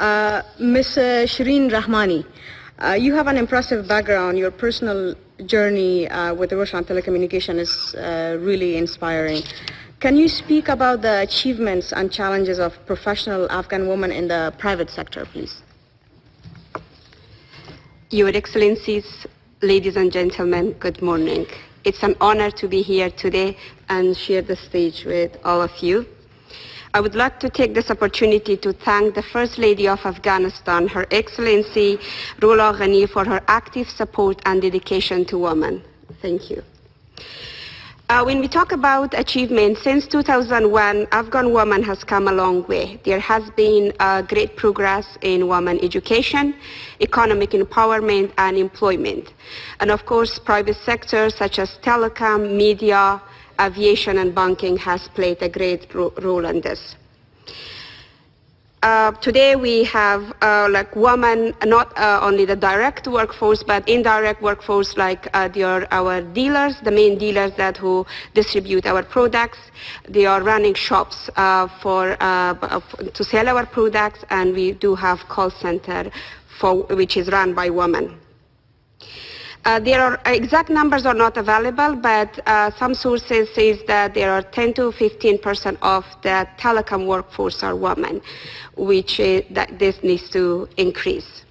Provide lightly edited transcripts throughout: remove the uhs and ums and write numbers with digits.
Ms. Shireen Rahmani, you have an impressive background. Your personal journey with Roshan Telecommunication is really inspiring. Can you speak about the achievements and challenges of professional Afghan women in the private sector, please? Your Excellencies, ladies and gentlemen, good morning. It's an honor to be here today and share the stage with all of you. I would like to take this opportunity to thank the First Lady of Afghanistan, Her Excellency Rula Ghani, for her active support and dedication to women. Thank you. When we talk about achievement, since 2001, Afghan women has come a long way. There has been great progress in women education, economic empowerment, and employment. And of course, private sectors such as telecom, media, aviation, and banking has played a great role in this. Today we have women, not only the direct workforce, but indirect workforce, like our dealers, the main dealers who distribute our products. They are running shops to sell our products, and we do have call center which is run by women. Exact numbers are not available, but some sources say that there are 10 to 15% of the telecom workforce are women, which that this needs to increase.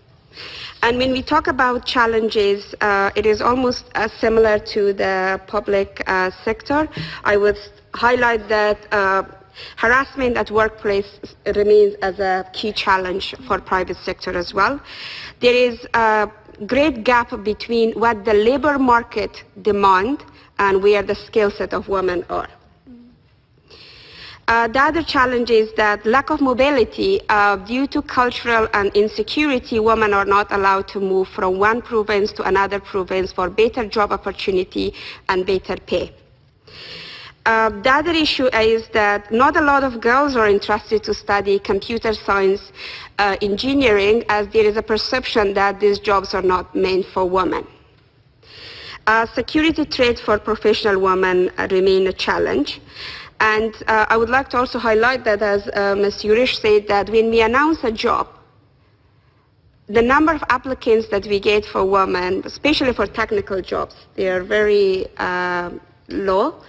And when we talk about challenges, it is almost similar to the public sector. I would highlight that harassment at workplace remains as a key challenge for private sector as well. There is a great gap between what the labor market demand and where the skill set of women are. The other challenge is that lack of mobility. Due to cultural and insecurity, women are not allowed to move from one province to another province for better job opportunity and better pay. The other issue is that not a lot of girls are interested to study computer science, engineering, as there is a perception that these jobs are not meant for women. Security threats for professional women remain a challenge. And I would like to also highlight that, as Ms. Yurish said, that when we announce a job, the number of applicants that we get for women, especially for technical jobs, they are very low.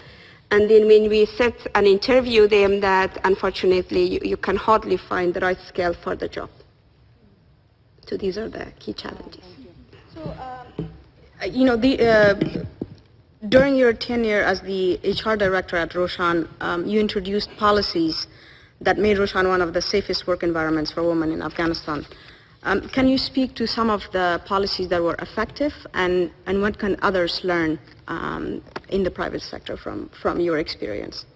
And then when we set and interview them, that unfortunately you can hardly find the right skill for the job. So these are the key challenges. So, during your tenure as the HR director at Roshan, you introduced policies that made Roshan one of the safest work environments for women in Afghanistan. Can you speak to some of the policies that were effective, and what can others learn in the private sector from your experience?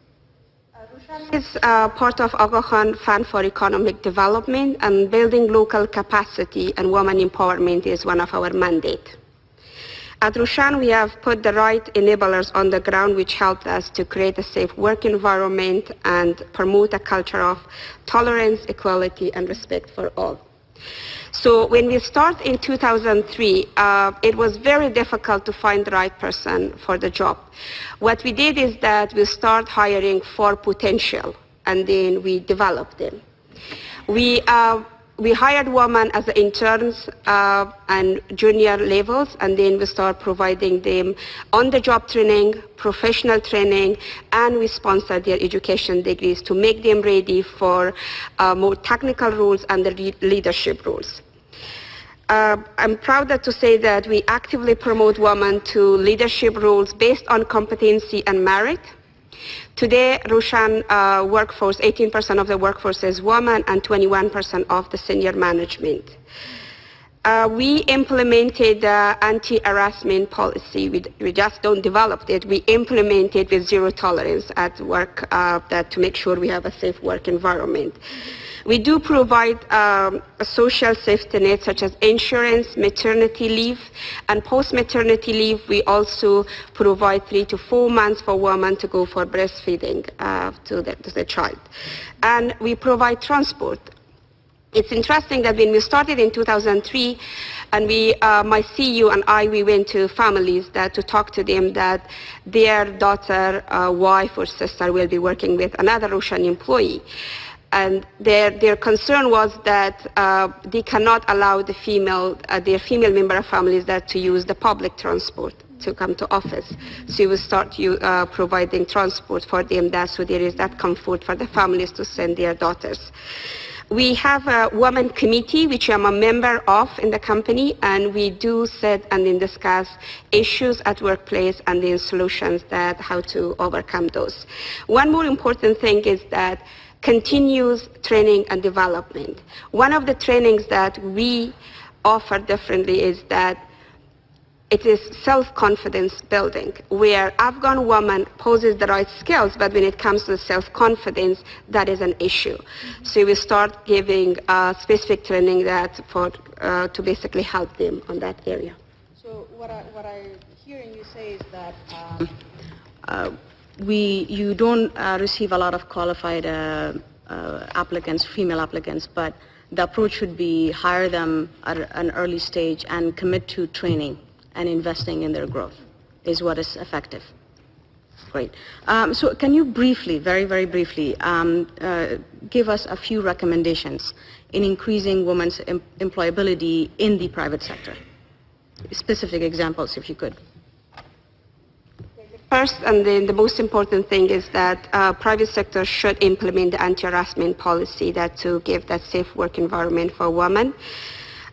Roshan is part of Aga Khan Fund for Economic Development, and building local capacity and women empowerment is one of our mandate. At Roshan, we have put the right enablers on the ground, which helped us to create a safe work environment and promote a culture of tolerance, equality, and respect for all. So when we start in 2003, it was very difficult to find the right person for the job. What we did is that we start hiring for potential, and then we developed them. We hired women as interns and junior levels, and then we start providing them on-the-job training, professional training, and we sponsor their education degrees to make them ready for more technical roles and the leadership roles. I'm proud to say that we actively promote women to leadership roles based on competency and merit. Today, Roshan workforce, 18% of the workforce is women and 21% of the senior management. We implemented the anti-harassment policy. We just don't develop it. We implement it with zero tolerance at work to make sure we have a safe work environment. We do provide a social safety net such as insurance, maternity leave, and post-maternity leave. We also provide 3 to 4 months for women to go for breastfeeding to the child. And we provide transport. It's interesting that when we started in 2003, and my CEO and we went to families to talk to them that their daughter, wife, or sister will be working with another Roshan employee. And their concern was that they cannot allow the their female member of families that to use the public transport to come to office. So we will start providing transport for them, so there is that comfort for the families to send their daughters. We have a women committee, which I'm a member of in the company, and we do sit and then discuss issues at workplace and then solutions that how to overcome those. One more important thing is that continuous training and development. One of the trainings that we offer differently is that it is self-confidence building, where Afghan woman poses the right skills, but when it comes to self-confidence, that is an issue. So we start giving specific training that to basically help them on that area. So what I hearing you say is that you don't receive a lot of qualified applicants, female applicants, but the approach should be hire them at an early stage and commit to training and investing in their growth is what is effective. Great. So can you briefly, very, very briefly, give us a few recommendations in increasing women's employability in the private sector? Specific examples, if you could. First, and then the most important thing is that private sector should implement the anti-harassment policy to give that safe work environment for women.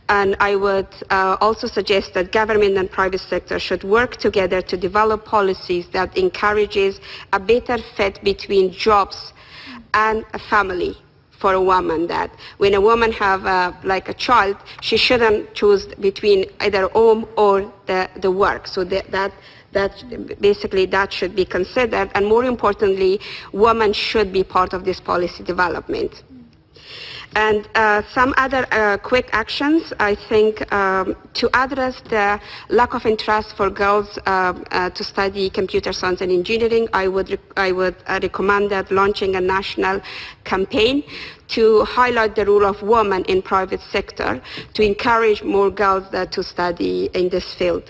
And I would also suggest that government and private sector should work together to develop policies that encourages a better fit between jobs and a family for a woman, that when a woman have a child, she shouldn't choose between either home or the work. So that basically that should be considered, and more importantly, women should be part of this policy development. And some other quick actions, I think, to address the lack of interest for girls to study computer science and engineering, I would recommend that launching a national campaign to highlight the role of women in private sector, to encourage more girls to study in this field.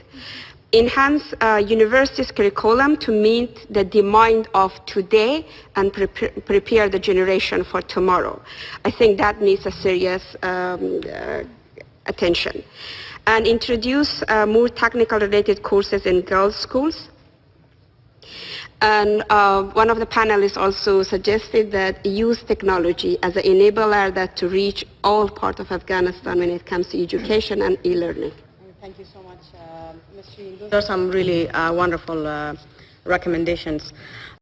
Enhance universities' curriculum to meet the demand of today and prepare the generation for tomorrow. I think that needs a serious attention. And introduce more technical related courses in girls' schools. And one of the panelists also suggested that use technology as an enabler to reach all parts of Afghanistan when it comes to education and e-learning. Thank you so much, Ms. Shireen. Those are some really wonderful recommendations.